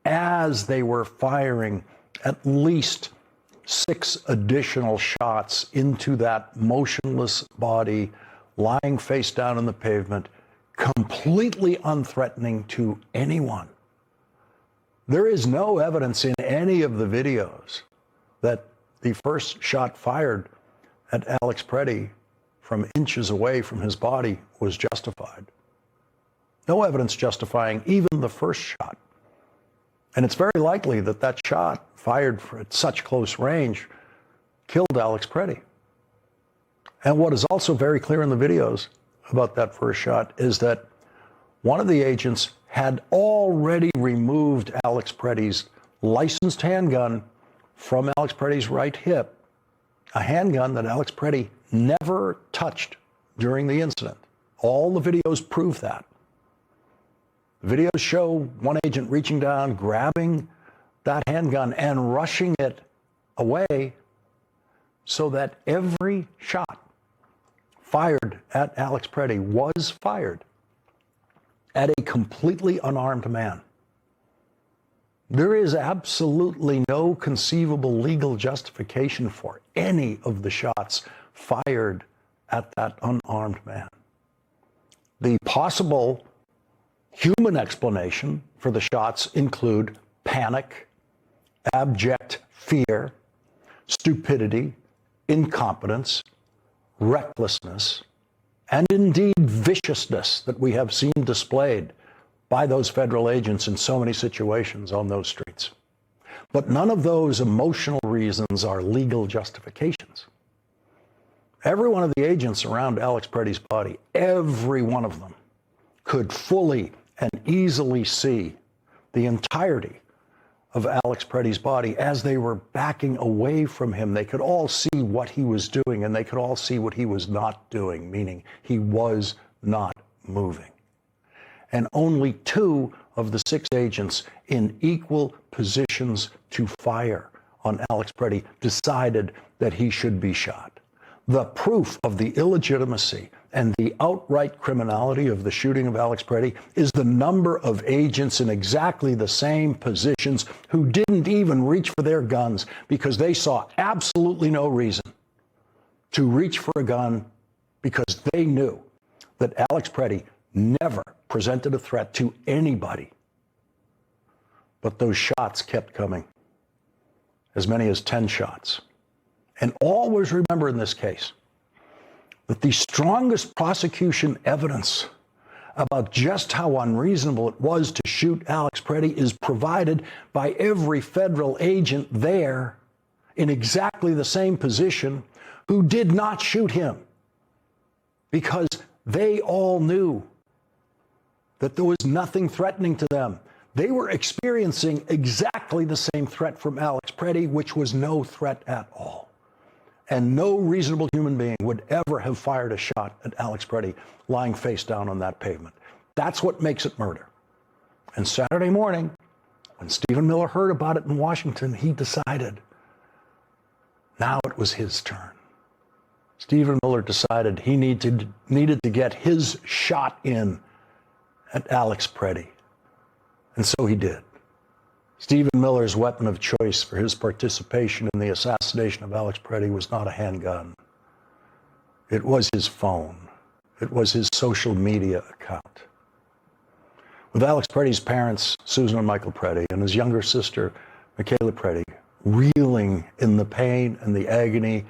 as they were firing at least 6 additional shots into that motionless body lying face down on the pavement, completely unthreatening to anyone. There is no evidence in any of the videos that the first shot fired at Alex Preddy from inches away from his body was justified. No evidence justifying even the first shot. And it's very likely that that shot fired at such close range killed Alex Preddy. And what is also very clear in the videos about that first shot is that one of the agents had already removed Alex Preddy's licensed handgun from Alex Preddy's right hip, a handgun that Alex Preddy never touched during the incident. All the videos prove that. The videos show one agent reaching down, grabbing that handgun and rushing it away so that every shot fired at Alex Preddy was fired at a completely unarmed man. There is absolutely no conceivable legal justification for any of the shots fired at that unarmed man. The possible human explanation for the shots include panic, abject fear, stupidity, incompetence, recklessness, and indeed viciousness that we have seen displayed by those federal agents in so many situations on those streets. But none of those emotional reasons are legal justifications. Every one of the agents around Alex Preddy's body, every one of them, could fully and easily see the entirety of Alex Preddy's body as they were backing away from him. They could all see what he was doing, and they could all see what he was not doing, meaning he was not moving. And only 2 of the 6 agents in equal positions to fire on Alex Preddy decided that he should be shot. The proof of the illegitimacy and the outright criminality of the shooting of Alex Preddy is the number of agents in exactly the same positions who didn't even reach for their guns because they saw absolutely no reason to reach for a gun, because they knew that Alex Preddy never presented a threat to anybody. But those shots kept coming, as many as 10 shots. And always remember in this case that the strongest prosecution evidence about just how unreasonable it was to shoot Alex Preddy is provided by every federal agent there in exactly the same position who did not shoot him, because they all knew that there was nothing threatening to them. They were experiencing exactly the same threat from Alex Preddy, which was no threat at all. And no reasonable human being would ever have fired a shot at Alex Preddy lying face down on that pavement. That's what makes it murder. And Saturday morning, when Stephen Miller heard about it in Washington, he decided now it was his turn. Stephen Miller decided he needed to get his shot in at Alex Preddy. And so he did. Stephen Miller's weapon of choice for his participation in the assassination of Alex Preddy was not a handgun. It was his phone. It was his social media account. With Alex Preddy's parents, Susan and Michael Preddy, and his younger sister, Michaela Preddy, reeling in the pain and the agony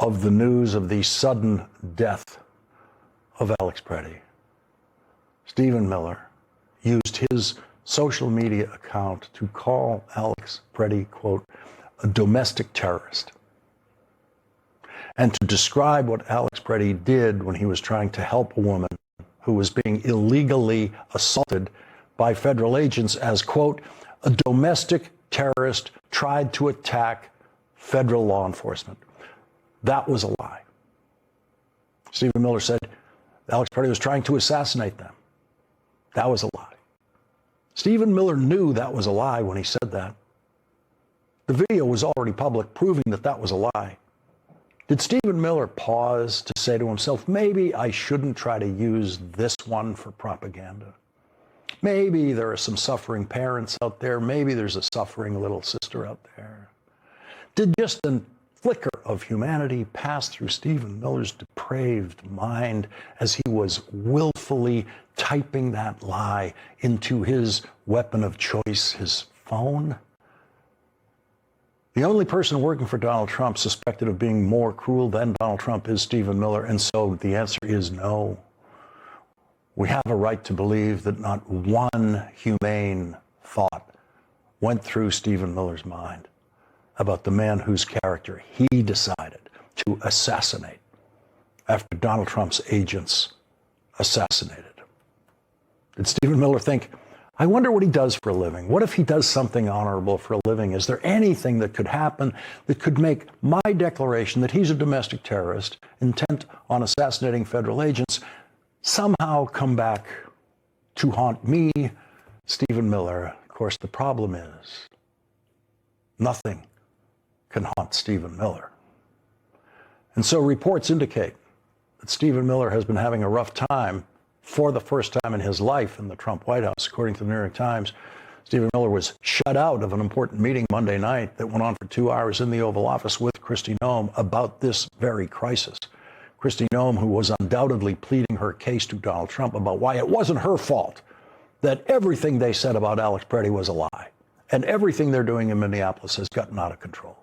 of the news of the sudden death of Alex Preddy, Stephen Miller used his social media account to call Alex Preddy, quote, a domestic terrorist, and to describe what Alex Preddy did when he was trying to help a woman who was being illegally assaulted by federal agents as, quote, a domestic terrorist tried to attack federal law enforcement. That was a lie. Stephen Miller said Alex Preddy was trying to assassinate them. That was a lie. Stephen Miller knew that was a lie when he said that. The video was already public, proving that that was a lie. Did Stephen Miller pause to say to himself, maybe I shouldn't try to use this one for propaganda? Maybe there are some suffering parents out there. Maybe there's a suffering little sister out there. Did just a flicker of humanity pass through Stephen Miller's depraved mind as he was willfully typing that lie into his weapon of choice, his phone? The only person working for Donald Trump suspected of being more cruel than Donald Trump is Stephen Miller, and so the answer is no. We have a right to believe that not one humane thought went through Stephen Miller's mind about the man whose character he decided to assassinate after Donald Trump's agents assassinated him. Did Stephen Miller think, I wonder what he does for a living? What if he does something honorable for a living? Is there anything that could happen that could make my declaration that he's a domestic terrorist intent on assassinating federal agents somehow come back to haunt me, Stephen Miller? Of course, the problem is nothing can haunt Stephen Miller. And so reports indicate that Stephen Miller has been having a rough time for the first time in his life in the Trump White House. According to the New York Times, Stephen Miller was shut out of an important meeting Monday night that went on for 2 hours in the Oval Office with Kristi Noem about this very crisis. Kristi Noem, who was undoubtedly pleading her case to Donald Trump about why it wasn't her fault that everything they said about Alex Preddy was a lie, and everything they're doing in Minneapolis has gotten out of control.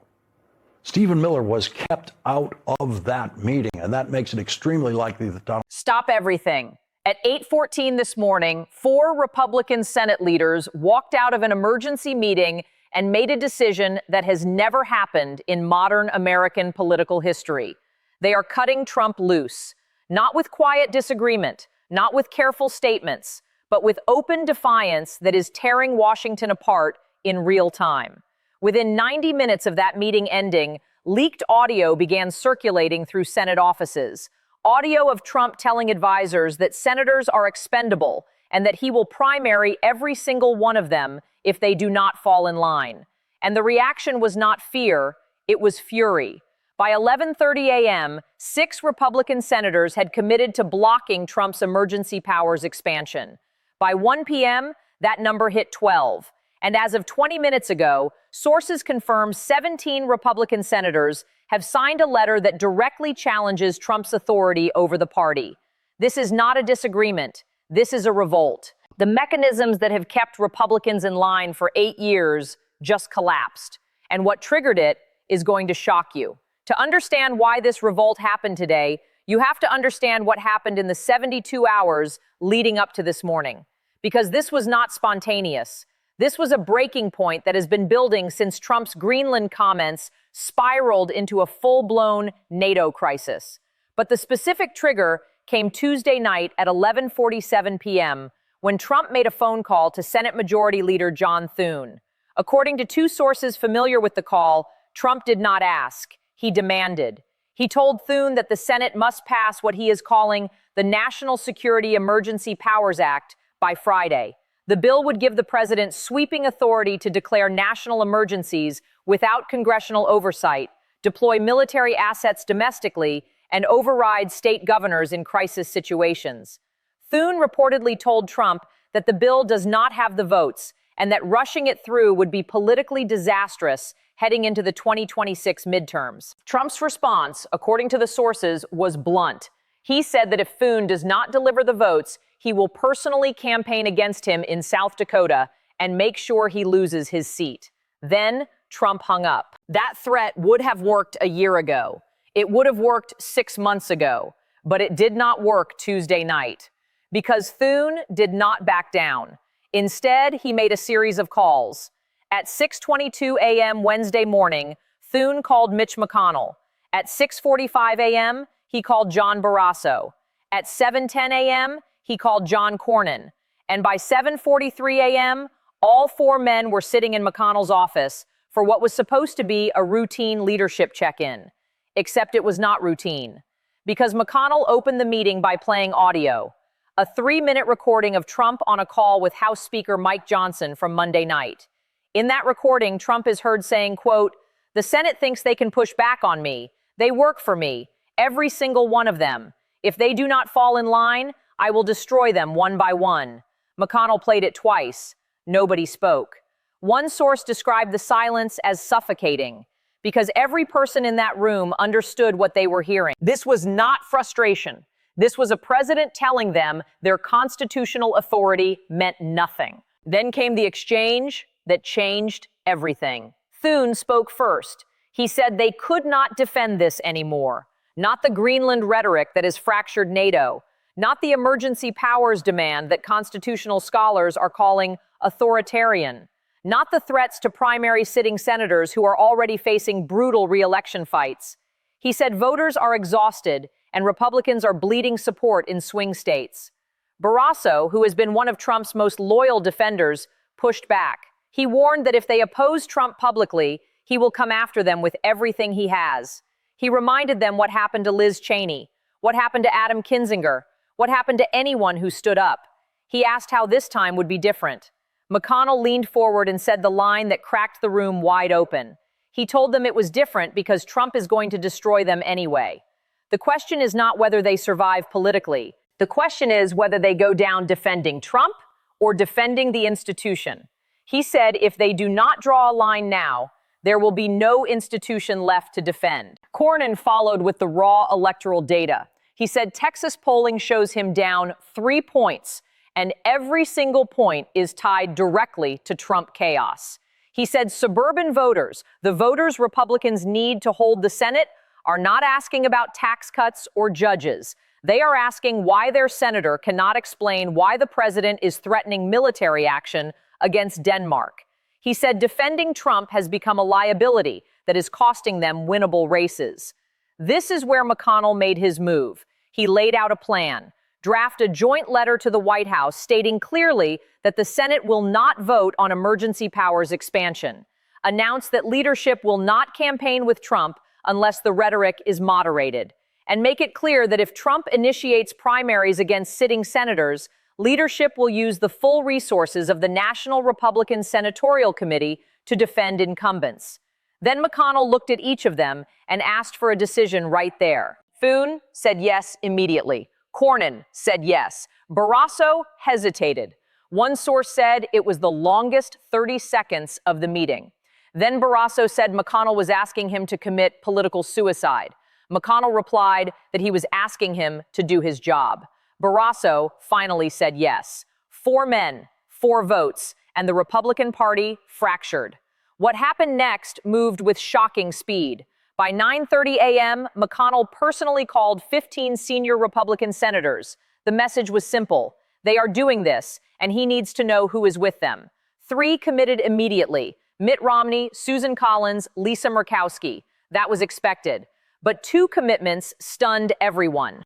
Stephen Miller was kept out of that meeting, and that makes it extremely likely that Donald... Stop everything. At 8:14 this morning, 4 Republican Senate leaders walked out of an emergency meeting and made a decision that has never happened in modern American political history. They are cutting Trump loose, not with quiet disagreement, not with careful statements, but with open defiance that is tearing Washington apart in real time. Within 90 minutes of that meeting ending, leaked audio began circulating through Senate offices. Audio of Trump telling advisors that senators are expendable and that he will primary every single one of them if they do not fall in line. And the reaction was not fear, it was fury. By 11:30 a.m., 6 Republican senators had committed to blocking Trump's emergency powers expansion. By 1 p.m., that number hit 12. And as of 20 minutes ago, sources confirm 17 Republican senators have signed a letter that directly challenges Trump's authority over the party. This is not a disagreement. This is a revolt. The mechanisms that have kept Republicans in line for 8 years just collapsed. And what triggered it is going to shock you. To understand why this revolt happened today, you have to understand what happened in the 72 hours leading up to this morning. Because this was not spontaneous. This was a breaking point that has been building since Trump's Greenland comments spiraled into a full-blown NATO crisis. But the specific trigger came Tuesday night at 11:47 p.m. when Trump made a phone call to Senate Majority Leader John Thune. According to 2 sources familiar with the call, Trump did not ask, he demanded. He told Thune that the Senate must pass what he is calling the National Security Emergency Powers Act by Friday. The bill would give the president sweeping authority to declare national emergencies without congressional oversight, deploy military assets domestically, and override state governors in crisis situations. Thune reportedly told Trump that the bill does not have the votes and that rushing it through would be politically disastrous heading into the 2026 midterms. Trump's response, according to the sources, was blunt. He said that if Thune does not deliver the votes, he will personally campaign against him in South Dakota and make sure he loses his seat. Then Trump hung up. That threat would have worked a year ago. It would have worked 6 months ago, but it did not work Tuesday night because Thune did not back down. Instead, he made a series of calls. At 6:22 a.m. Wednesday morning, Thune called Mitch McConnell. At 6:45 a.m., he called John Barrasso. At 7:10 a.m., he called John Cornyn. And by 7:43 a.m., all 4 men were sitting in McConnell's office for what was supposed to be a routine leadership check-in. Except it was not routine, because McConnell opened the meeting by playing audio, a 3-minute recording of Trump on a call with House Speaker Mike Johnson from Monday night. In that recording, Trump is heard saying, quote, "The Senate thinks they can push back on me. They work for me, every single one of them. If they do not fall in line, I will destroy them one by one. McConnell played it twice. Nobody spoke. One source described the silence as suffocating because every person in that room understood what they were hearing. This was not frustration. This was a president telling them their constitutional authority meant nothing. Then came the exchange that changed everything. Thune spoke first. He said they could not defend this anymore. Not the Greenland rhetoric that has fractured NATO. Not the emergency powers demand that constitutional scholars are calling authoritarian. Not the threats to primary sitting senators who are already facing brutal re-election fights. He said voters are exhausted and Republicans are bleeding support in swing states. Barrasso, who has been one of Trump's most loyal defenders, pushed back. He warned that if they oppose Trump publicly, he will come after them with everything he has. He reminded them what happened to Liz Cheney, what happened to Adam Kinzinger, what happened to anyone who stood up. He asked how this time would be different. McConnell leaned forward and said the line that cracked the room wide open. He told them it was different because Trump is going to destroy them anyway. The question is not whether they survive politically. The question is whether they go down defending Trump or defending the institution. He said if they do not draw a line now, there will be no institution left to defend. Cornyn followed with the raw electoral data. He said Texas polling shows him down 3 points, and every single point is tied directly to Trump chaos. He said suburban voters, the voters Republicans need to hold the Senate, are not asking about tax cuts or judges. They are asking why their senator cannot explain why the president is threatening military action against Denmark. He said defending Trump has become a liability that is costing them winnable races. This is where McConnell made his move. He laid out a plan. Draft a joint letter to the White House stating clearly that the Senate will not vote on emergency powers expansion. Announce that leadership will not campaign with Trump unless the rhetoric is moderated. And make it clear that if Trump initiates primaries against sitting senators, leadership will use the full resources of the National Republican Senatorial Committee to defend incumbents. Then McConnell looked at each of them and asked for a decision right there. Thune said yes immediately. Cornyn said yes. Barrasso hesitated. One source said it was the longest 30 seconds of the meeting. Then Barrasso said McConnell was asking him to commit political suicide. McConnell replied that he was asking him to do his job. Barrasso finally said yes. 4 men, 4 votes, and the Republican Party fractured. What happened next moved with shocking speed. By 9:30 a.m., McConnell personally called 15 senior Republican senators. The message was simple. They are doing this, and he needs to know who is with them. 3 committed immediately. Mitt Romney, Susan Collins, Lisa Murkowski. That was expected. But 2 commitments stunned everyone.